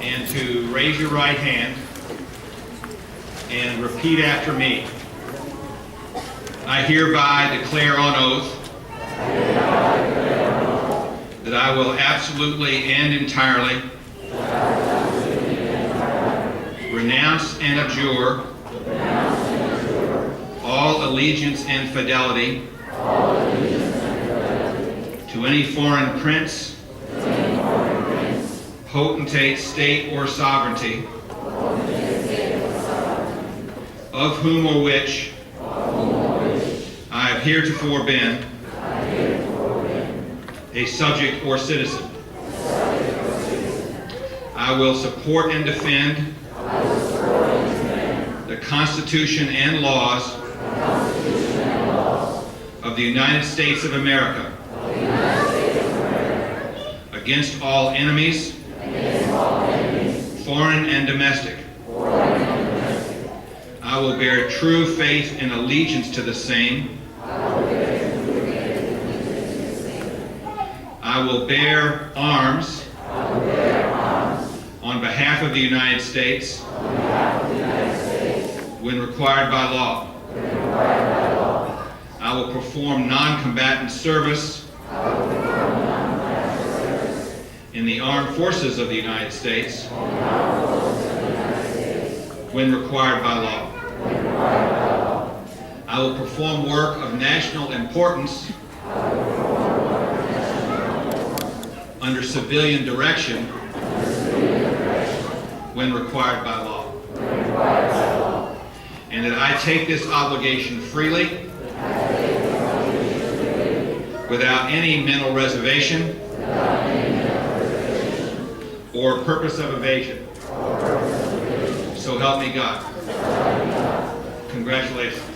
And to raise your right hand and repeat after me. I hereby declare on oath that I will absolutely and entirely renounce and abjure all allegiance and fidelity to any foreign prince, potentate, state, or sovereignty, of whom or which I have heretofore been a subject or citizen. I will support and defend the Constitution and laws of the United States of America against all enemies, foreign and domestic. I will bear true faith and allegiance to the same. I will bear arms on behalf of the United States when required by law. I will perform non-combatant service in the armed forces of the United States when required by law. I will perform work of national importance under civilian direction when required by law. And that I take this obligation freely without any mental reservation or purpose of evasion. So help me God. Congratulations.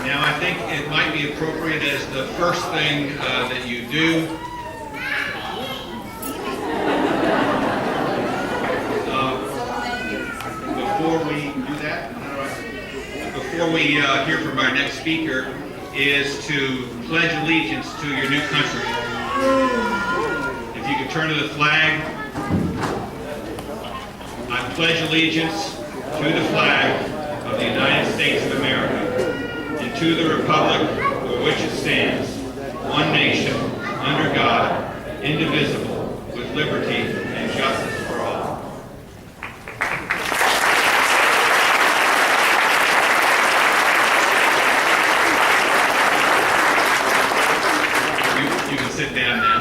Now, I think it might be appropriate as the first thing that you do before we hear from our next speaker is to pledge allegiance to your new country. If you could turn to the flag. I pledge allegiance to the flag of the United States of America and to the republic for which it stands, one nation, under God, indivisible, with liberty and justice for all. You can sit down now.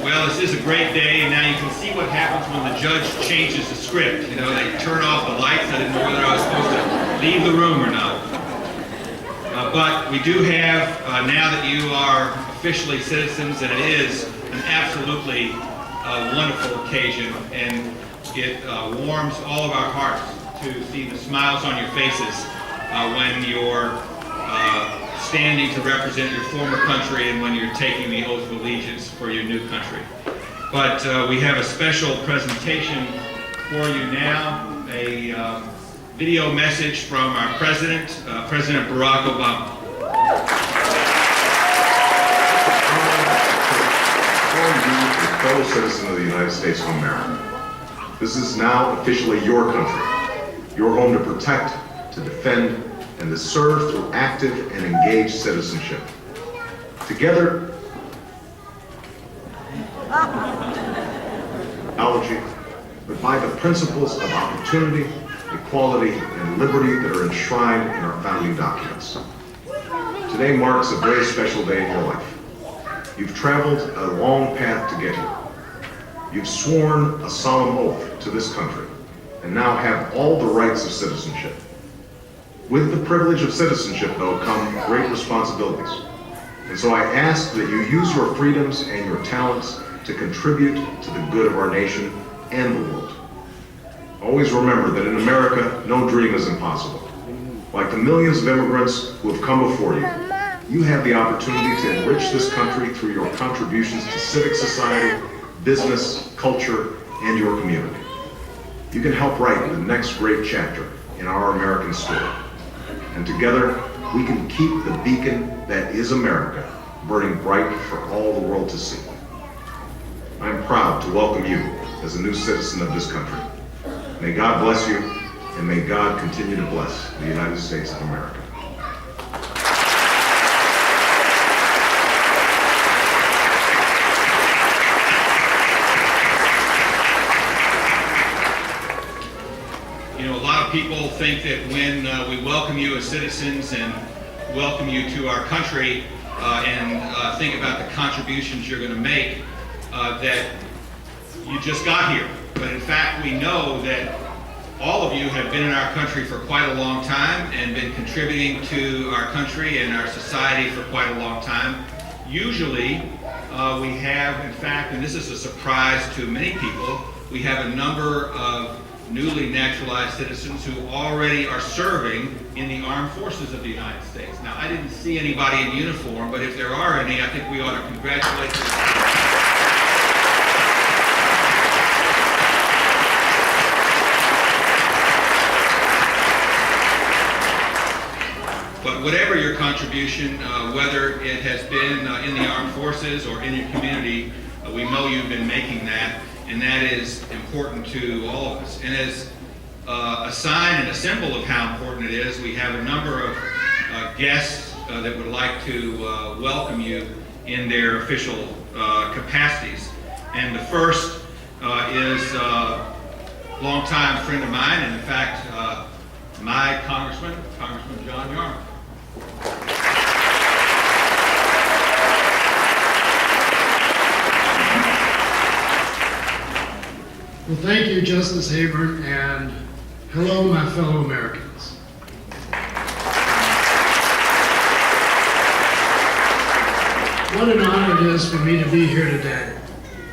Well, this is a great day, and now you can see what happens when the judge changes the script. You know, they turn off the lights. I didn't know whether I was supposed to leave the room or not. But we do have, now that you are officially citizens, and it is an absolutely wonderful occasion, and it warms all of our hearts to see the smiles on your faces when you're standing to represent your former country and when you're taking the oath of allegiance for your new country. But we have a special presentation for you now, a video message from our President, President Barack Obama. Fellow citizen of the United States of America. This is now officially your country, your home to protect, to defend, and to serve through active and engaged citizenship. Together, but by the principles of opportunity, equality, and liberty that are enshrined in our founding documents. Today marks a very special day in your life. You've traveled a long path to get here. You've sworn a solemn oath to this country, and now have all the rights of citizenship. With the privilege of citizenship, though, come great responsibilities. And so I ask that you use your freedoms and your talents to contribute to the good of our nation and the world. Always remember that in America, no dream is impossible. Like the millions of immigrants who have come before you, you have the opportunity to enrich this country through your contributions to civic society, business, culture, and your community. You can help write the next great chapter in our American story. And together, we can keep the beacon that is America burning bright for all the world to see. I am proud to welcome you as a new citizen of this country. May God bless you, and may God continue to bless the United States of America. You know, a lot of people think that when we welcome you as citizens and welcome you to our country and think about the contributions you're going to make, that you just got here. But in fact, we know that all of you have been in our country for quite a long time and been contributing to our country and our society for quite a long time. Usually, we have, in fact, and this is a surprise to many people, we have a number of newly naturalized citizens who already are serving in the armed forces of the United States. Now, I didn't see anybody in uniform, but if there are any, I think we ought to congratulate them. But whatever your contribution, whether it has been in the armed forces or in your community, we know you've been making that, and that is important to all of us. And as a sign and a symbol of how important it is, we have a number of guests that would like to welcome you in their official capacities. And the first is a longtime friend of mine, and in fact, my Congressman John Yarmouth. Well, thank you, Justice Haber, and hello, my fellow Americans. What an honor it is for me to be here today,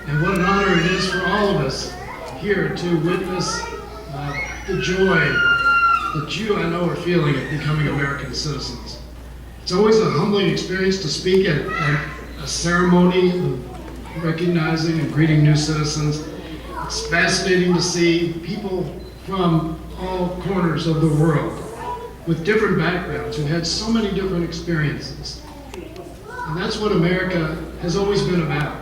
and what an honor it is for all of us here to witness the joy that you, I know, are feeling at becoming American citizens. It's always a humbling experience to speak at a ceremony of recognizing and greeting new citizens. It's fascinating to see people from all corners of the world with different backgrounds who had so many different experiences. And that's what America has always been about,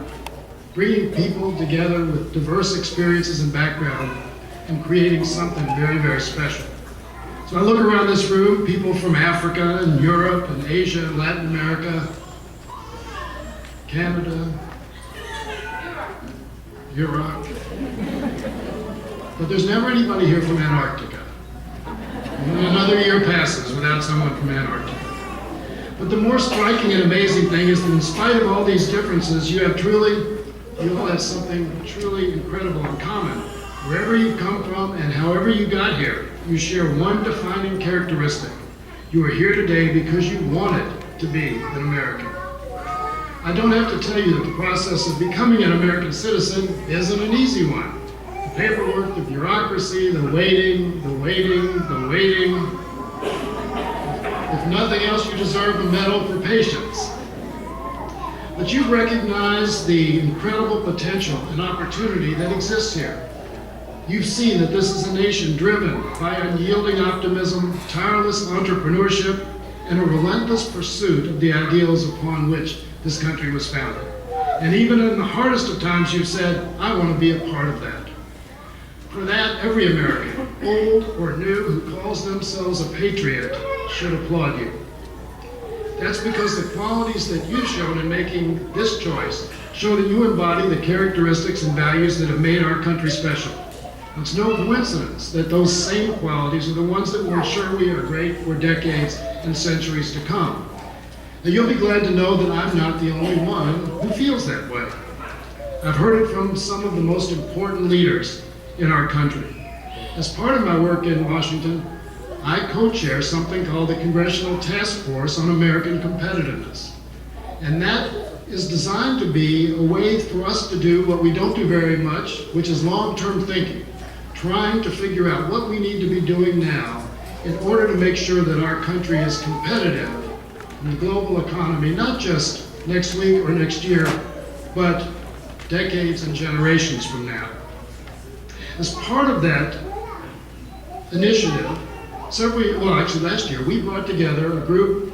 bringing people together with diverse experiences and background and creating something very, very special. So I look around this room, people from Africa and Europe and Asia and Latin America, Canada, Iraq. But there's never anybody here from Antarctica. And another year passes without someone from Antarctica. But the more striking and amazing thing is that in spite of all these differences, you all have something truly incredible in common. Wherever you come from and however you got here, you share one defining characteristic. You are here today because you wanted to be an American. I don't have to tell you that the process of becoming an American citizen isn't an easy one. The paperwork, the bureaucracy, the waiting. If nothing else, you deserve a medal for patience. But you recognize the incredible potential and opportunity that exists here. You've seen that this is a nation driven by unyielding optimism, tireless entrepreneurship, and a relentless pursuit of the ideals upon which this country was founded. And even in the hardest of times, you've said, I want to be a part of that. For that, every American, old or new, who calls themselves a patriot should applaud you. That's because the qualities that you've shown in making this choice show that you embody the characteristics and values that have made our country special. It's no coincidence that those same qualities are the ones that will ensure we are great for decades and centuries to come. Now, you'll be glad to know that I'm not the only one who feels that way. I've heard it from some of the most important leaders in our country. As part of my work in Washington, I co-chair something called the Congressional Task Force on American Competitiveness. And that is designed to be a way for us to do what we don't do very much, which is long-term thinking, trying to figure out what we need to be doing now in order to make sure that our country is competitive in the global economy, not just next week or next year, but decades and generations from now. As part of that initiative, last year, we brought together a group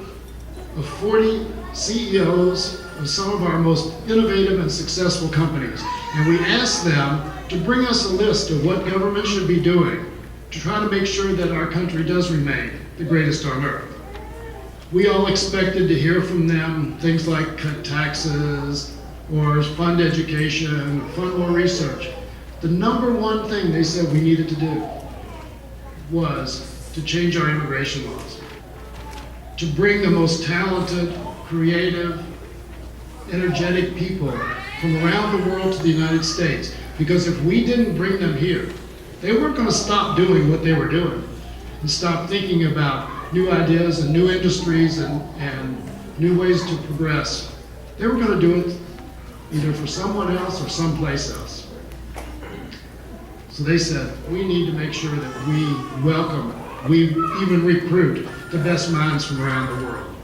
of 40 CEOs of some of our most innovative and successful companies. And we asked them to bring us a list of what government should be doing to try to make sure that our country does remain the greatest on earth. We all expected to hear from them things like cut taxes, or fund education, fund more research. The number one thing they said we needed to do was to change our immigration laws, to bring the most talented, creative, energetic people from around the world to the United States. Because if we didn't bring them here, they weren't going to stop doing what they were doing and stop thinking about new ideas and new industries and new ways to progress. They were going to do it either for someone else or someplace else. So they said, we need to make sure that we welcome, we even recruit the best minds from around the world.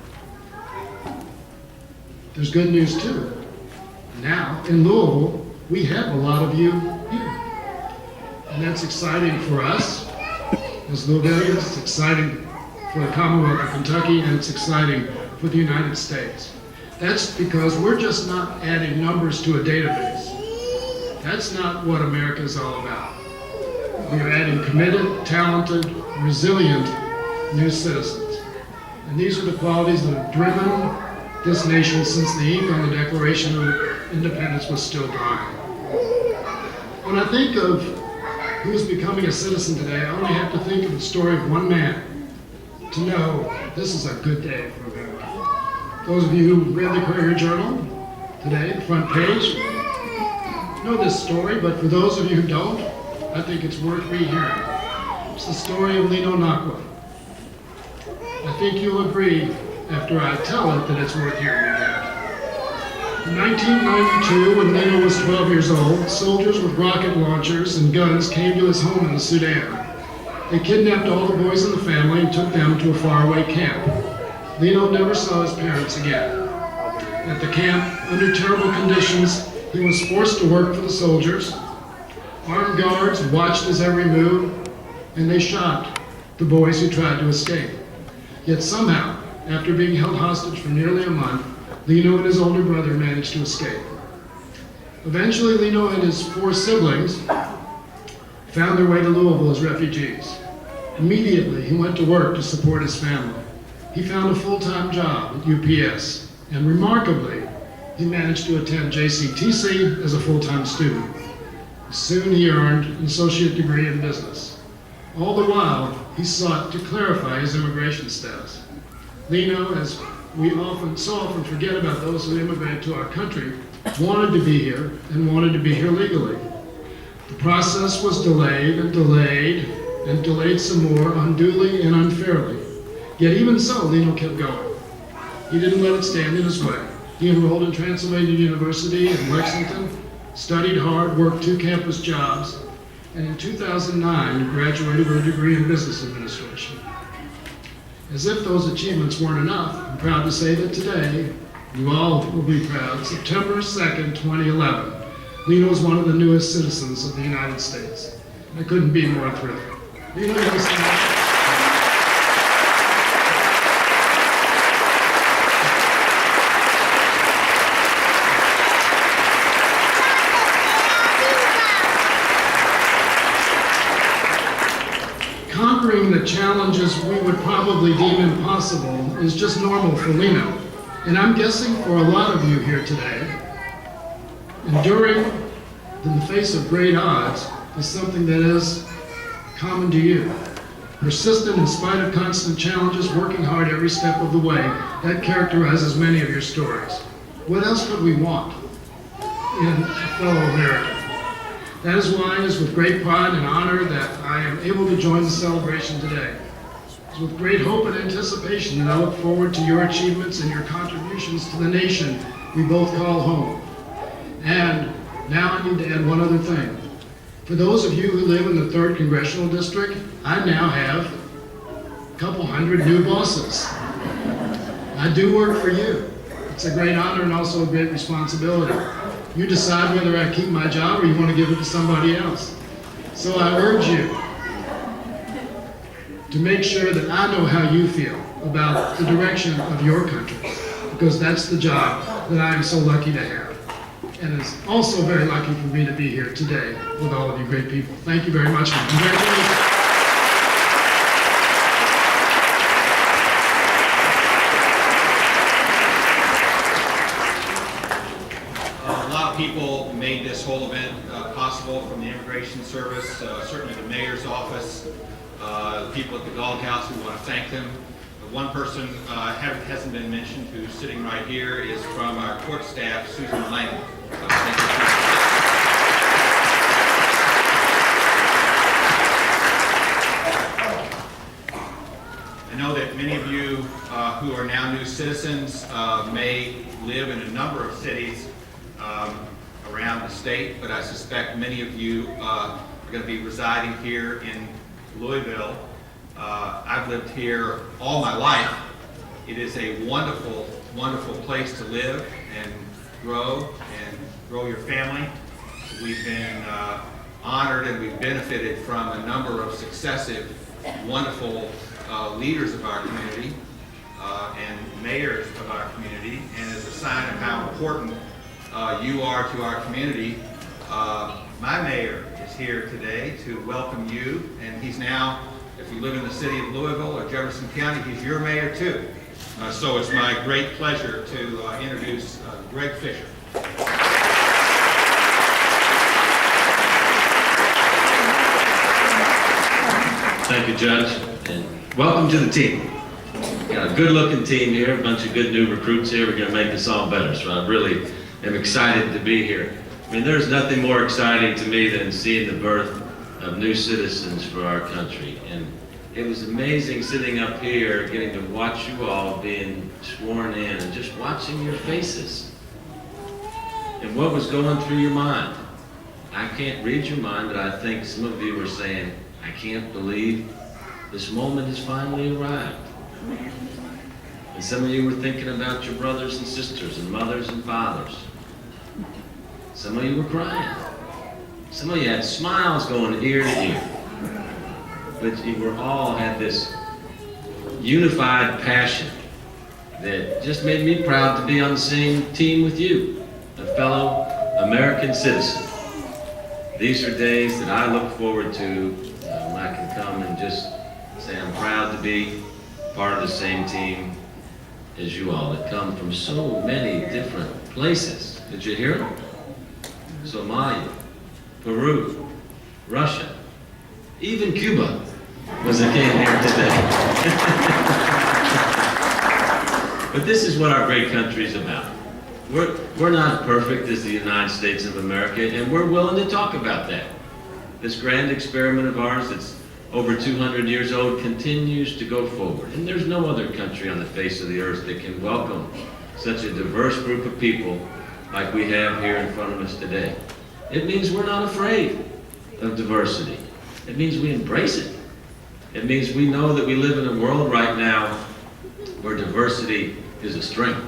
There's good news too. Now, in Louisville, we have a lot of you here. And that's exciting for us as Louisvillians, it's exciting for the Commonwealth of Kentucky, and it's exciting for the United States. That's because we're just not adding numbers to a database. That's not what America is all about. We are adding committed, talented, resilient new citizens. And these are the qualities that have driven this nation since the ink on the Declaration of Independence was still dry. When I think of who's becoming a citizen today, I only have to think of the story of one man to know this is a good day for America. Those of you who read the Courier Journal today, the front page, know this story, but for those of you who don't, I think it's worth rehearing. It's the story of Lino Nakwa. I think you'll agree after I tell it that it's worth hearing again. In 1992, when Lino was 12 years old, soldiers with rocket launchers and guns came to his home in the Sudan. They kidnapped all the boys in the family and took them to a faraway camp. Lino never saw his parents again. At the camp, under terrible conditions, he was forced to work for the soldiers. Armed guards watched his every move, and they shot the boys who tried to escape. Yet somehow, after being held hostage for nearly a month, Lino and his older brother managed to escape. Eventually, Lino and his 4 siblings found their way to Louisville as refugees. Immediately, he went to work to support his family. He found a full-time job at UPS, and remarkably, he managed to attend JCTC as a full-time student. Soon he earned an associate degree in business. All the while, he sought to clarify his immigration status. Lino, as we so often forget about those who immigrate to our country, wanted to be here and wanted to be here legally. The process was delayed and delayed and delayed some more, unduly and unfairly. Yet even so, Lino kept going. He didn't let it stand in his way. He enrolled in Transylvania University in Lexington, studied hard, worked 2 campus jobs, and in 2009 graduated with a degree in business administration. As if those achievements weren't enough, I'm proud to say that today, you all will be proud, September 2nd, 2011, Lino is one of the newest citizens of the United States. I couldn't be more thrilled. Lino, conquering the challenges we would probably deem impossible is just normal for Lino. And I'm guessing for a lot of you here today, enduring in the face of great odds is something that is common to you. Persistent in spite of constant challenges, working hard every step of the way, that characterizes many of your stories. What else could we want in a fellow American? That is why it is with great pride and honor that I am able to join the celebration today. It's with great hope and anticipation that I look forward to your achievements and your contributions to the nation we both call home. And now I need to add one other thing. For those of you who live in the 3rd Congressional District, I now have a couple hundred new bosses. I do work for you. It's a great honor and also a great responsibility. You decide whether I keep my job or you want to give it to somebody else. So I urge you to make sure that I know how you feel about the direction of your country, because that's the job that I am so lucky to have. And it's also very lucky for me to be here today with all of you great people. Thank you very much. Congratulations. A lot of people made this whole event possible, from the Immigration Service, certainly the Mayor's Office, the people at the Doghouse. We want to thank them. One person hasn't been mentioned, who's sitting right here, is from our court staff, Susan Lang. Thank you, Susan. I know that many of you who are now new citizens may live in a number of cities around the state, but I suspect many of you are going to be residing here in Louisville. I've lived here all my life. It is a wonderful, wonderful place to live and grow your family. We've been honored and we've benefited from a number of successive, wonderful leaders of our community and mayors of our community. And as a sign of how important you are to our community, my mayor is here today to welcome you, and he's now, if you live in the city of Louisville or Jefferson County, he's your mayor too. So it's my great pleasure to introduce Greg Fisher. Thank you, Judge, and welcome to the team. Got a good-looking team here, a bunch of good new recruits here. We're going to make this all better, so I really am excited to be here. I mean, there's nothing more exciting to me than seeing the birth of new citizens for our country. And it was amazing sitting up here, getting to watch you all being sworn in and just watching your faces and what was going through your mind. I can't read your mind, but I think some of you were saying, I can't believe this moment has finally arrived. And some of you were thinking about your brothers and sisters and mothers and fathers. Some of you were crying. Some of you had smiles going ear to ear. But you were all had this unified passion that just made me proud to be on the same team with you, a fellow American citizen. These are days that I look forward to when I can come and just say I'm proud to be part of the same team as you all that come from so many different places. Did you hear them? Somalia, Peru, Russia, even Cuba was a came here today. But this is what our great country is about. We're not perfect as the United States of America, and we're willing to talk about that. This grand experiment of ours that's over 200 years old continues to go forward. And there's no other country on the face of the earth that can welcome such a diverse group of people like we have here in front of us today. It means we're not afraid of diversity. It means we embrace it. It means we know that we live in a world right now where diversity is a strength.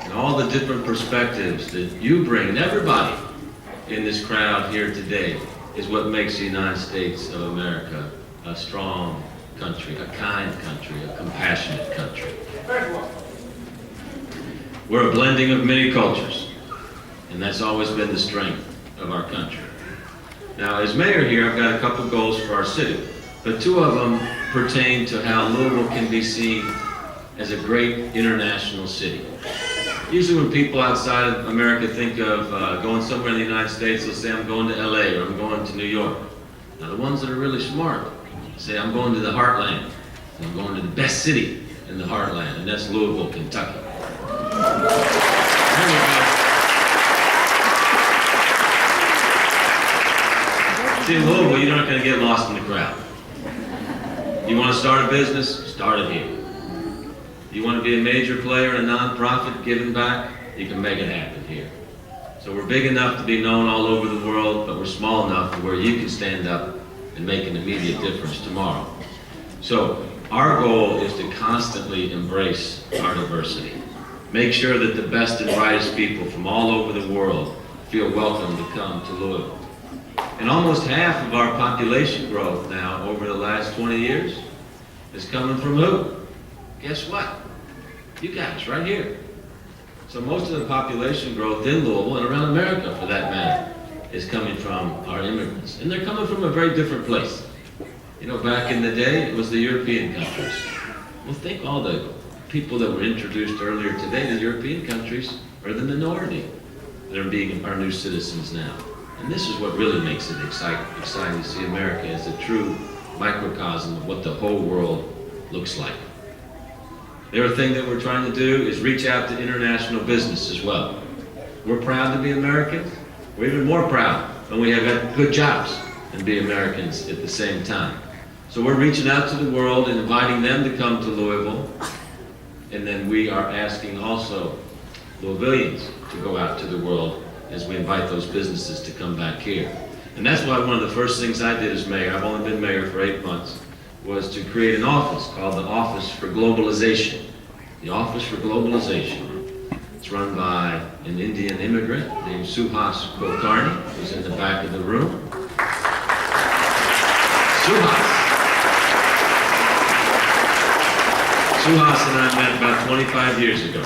And all the different perspectives that you bring, and everybody in this crowd here today, is what makes the United States of America a strong country, a kind country, a compassionate country. We're a blending of many cultures, and that's always been the strength of our country. Now, as mayor here, I've got a couple goals for our city, but two of them pertain to how Louisville can be seen as a great international city. Usually when people outside of America think of going somewhere in the United States, they'll say, I'm going to LA or I'm going to New York. Now the ones that are really smart say, I'm going to the heartland. I'm going to the best city in the heartland, and that's Louisville, Kentucky. See, in Louisville, you're not going to get lost in the crowd. You want to start a business? Start it here. You want to be a major player in a nonprofit giving back? you can make it happen here. So we're big enough to be known all over the world, but we're small enough to where you can stand up and make an immediate difference tomorrow. So our goal is to constantly embrace our diversity. Make sure that the best and brightest people from all over the world feel welcome to come to Louisville. And almost half of our population growth now over the last 20 years is coming from who? Guess what? You guys, right here. So most of the population growth in Louisville, and around America for that matter, is coming from our immigrants. And they're coming from a very different place. You know, back in the day, it was the European countries. Well, think all the people that were introduced earlier today, the European countries are the minority that are being our new citizens now. And this is what really makes it exciting to see America as a true microcosm of what the whole world looks like. The other thing that we're trying to do is reach out to international business as well. We're proud to be Americans. We're even more proud when we have had good jobs and be Americans at the same time. So we're reaching out to the world and inviting them to come to Louisville. And then we are asking also Louisvillians to go out to the world as we invite those businesses to come back here. And that's why one of the first things I did as mayor, I've only been mayor for 8 months, was to create an office called the Office for Globalization. The Office for Globalization. It's run by an Indian immigrant named Suhas Kulkarni, who's in the back of the room. Suhas and I met about 25 years ago.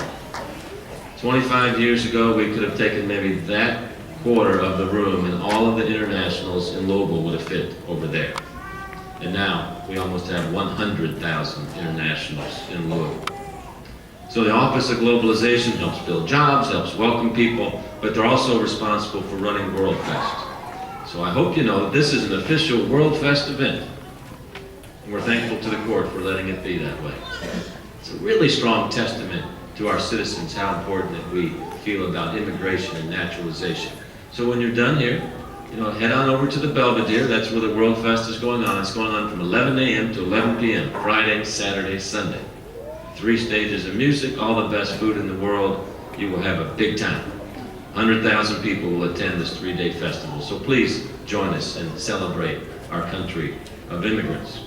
25 years ago, we could have taken maybe that quarter of the room and all of the internationals in Louisville would have fit over there. And now, we almost have 100,000 internationals in Louisville. So the Office of Globalization helps build jobs, helps welcome people, but they're also responsible for running Worldfest. So I hope you know that this is an official Worldfest event. And we're thankful to the court for letting it be that way. It's a really strong testament to our citizens how important that we feel about immigration and naturalization. So when you're done here, you know, head on over to the Belvedere. That's where the Worldfest is going on. It's going on from 11 a.m. to 11 p.m., Friday, Saturday, Sunday. 3 stages of music, all the best food in the world. You will have a big time. 100,000 people will attend this 3-day festival. So please join us and celebrate our country of immigrants.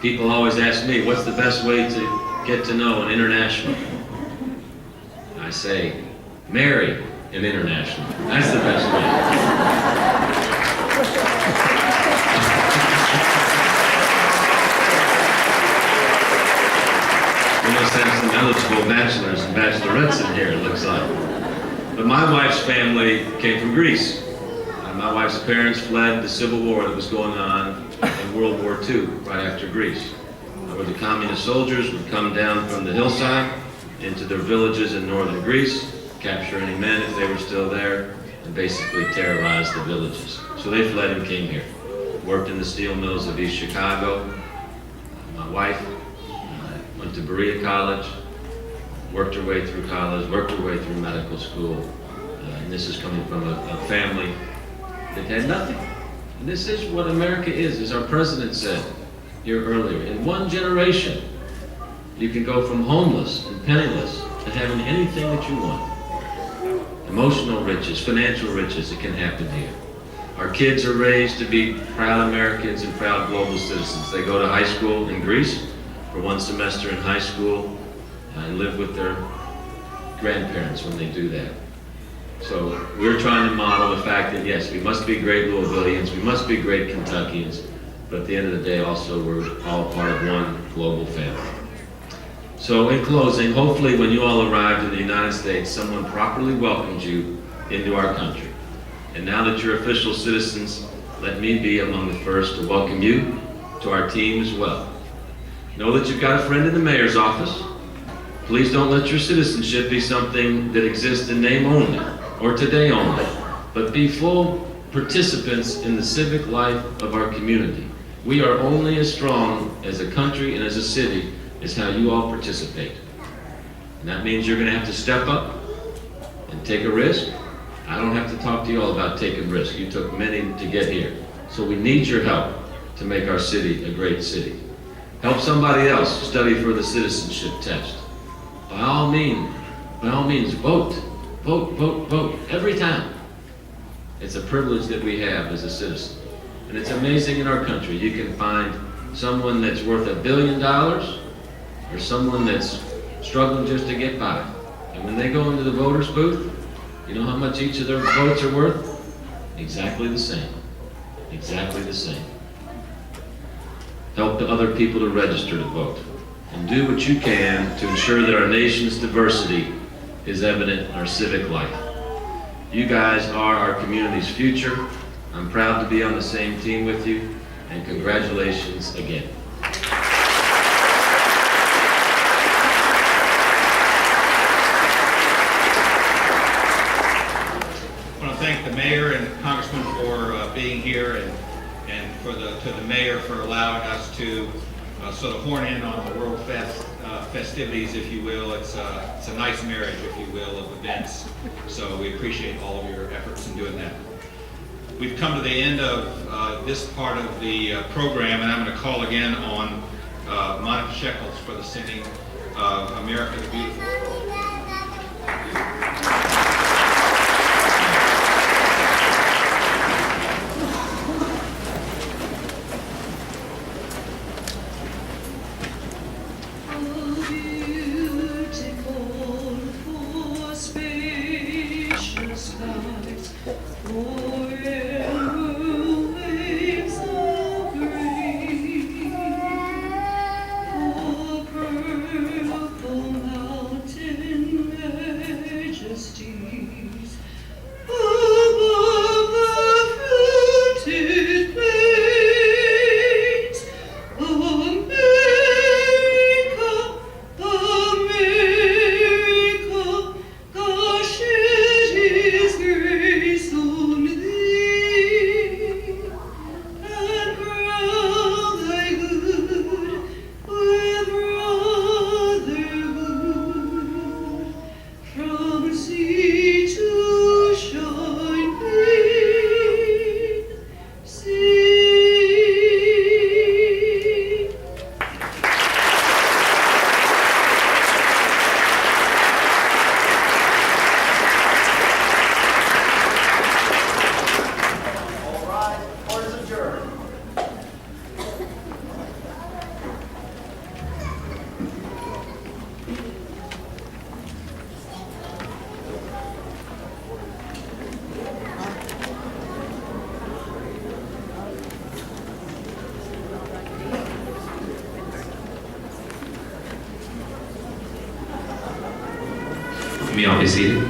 People always ask me, what's the best way to get to know an international? I say, marry an international. That's the best way. We must have some eligible bachelors and bachelorettes in here, it looks like. But my wife's family came from Greece. My wife's parents fled the civil war that was going on in World War II, right after Greece, where the communist soldiers would come down from the hillside into their villages in northern Greece, capture any men if they were still there, and basically terrorize the villages. So they fled and came here. Worked in the steel mills of East Chicago. My wife went to Berea College, worked her way through college, worked her way through medical school. And this is coming from a family that had nothing. And this is what America is, as our president said here earlier. In one generation, you can go from homeless and penniless to having anything that you want. Emotional riches, financial riches, it can happen here. Our kids are raised to be proud Americans and proud global citizens. They go to high school in Greece for 1 semester in high school and live with their grandparents when they do that. So we're trying to model the fact that yes, we must be great Louisvillians, we must be great Kentuckians, but at the end of the day also we're all part of one global family. So in closing, hopefully when you all arrived in the United States, someone properly welcomed you into our country. And now that you're official citizens, let me be among the first to welcome you to our team as well. Know that you've got a friend in the mayor's office. Please don't let your citizenship be something that exists in name only, or today only, but be full participants in the civic life of our community. We are only as strong as a country and as a city as how you all participate. And that means you're gonna have to step up and take a risk. I don't have to talk to you all about taking risks. You took many to get here. So we need your help to make our city a great city. Help somebody else study for the citizenship test. By all means, by all means, vote. Vote, vote, vote, every time. It's a privilege that we have as a citizen. And it's amazing in our country. You can find someone that's worth $1 billion or someone that's struggling just to get by. And when they go into the voters booth, you know how much each of their votes are worth? Exactly the same. Exactly the same. Help the other people to register to vote. And do what you can to ensure that our nation's diversity is evident in our civic life. You guys are our community's future. I'm proud to be on the same team with you, and congratulations again. I want to thank the mayor and Congressman for being here, and to the mayor for allowing us to sort of horn in on the Worldfest festivities, if you will. It's a nice marriage, if you will, of events. So we appreciate all of your efforts in doing that. We've come to the end of this part of the program, and I'm going to call again on Monica Shekels for the singing of America the Beautiful. You may all be seated.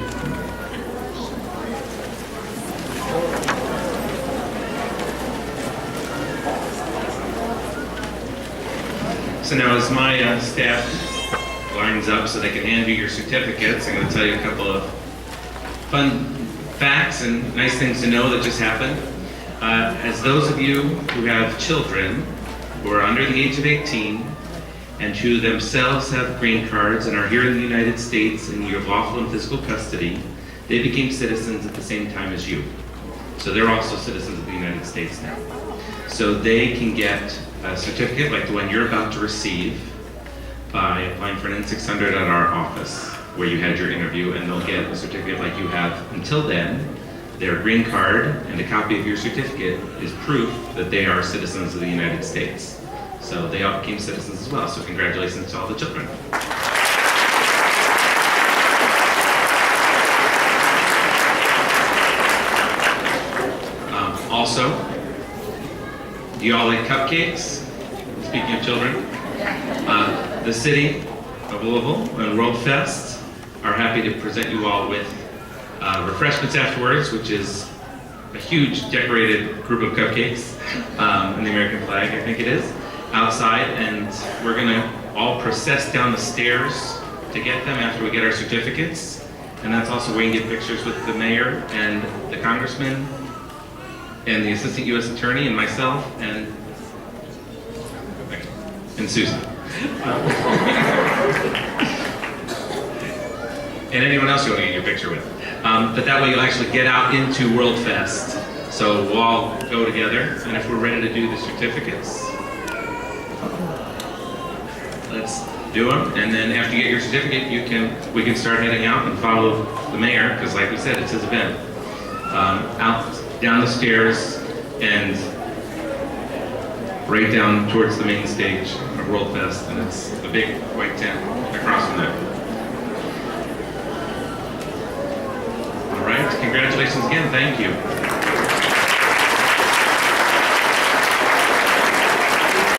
So now as my staff lines up so they can hand you your certificates, I'm going to tell you a couple of fun facts and nice things to know that just happened. As those of you who have children who are under the age of 18 and who themselves have green cards and are here in the United States in your lawful and physical custody, they became citizens at the same time as you. So they're also citizens of the United States now. So they can get a certificate like the one you're about to receive by applying for an N600 at our office where you had your interview, and they'll get a certificate like you have until then. Their green card and a copy of your certificate is proof that they are citizens of the United States. So they all became citizens as well, so congratulations to all the children. Also, do you all like cupcakes? Speaking of children, the city of Louisville and Worldfest are happy to present you all with refreshments afterwards, which is a huge decorated group of cupcakes in the American flag, I think it is, outside, and we're gonna all process down the stairs to get them after we get our certificates. And that's also where you can get pictures with the mayor and the congressman and the assistant U.S. attorney and myself and Susan. And anyone else you want to get your picture with. But that way you'll actually get out into Worldfest. So we'll all go together, and if we're ready to do the certificates, let's do them, and then after you get your certificate, we can start heading out and follow the mayor, because like we said, it's his event. Out, down the stairs, and right down towards the main stage of Worldfest, and it's a big white tent across from there. All right, congratulations again, thank you.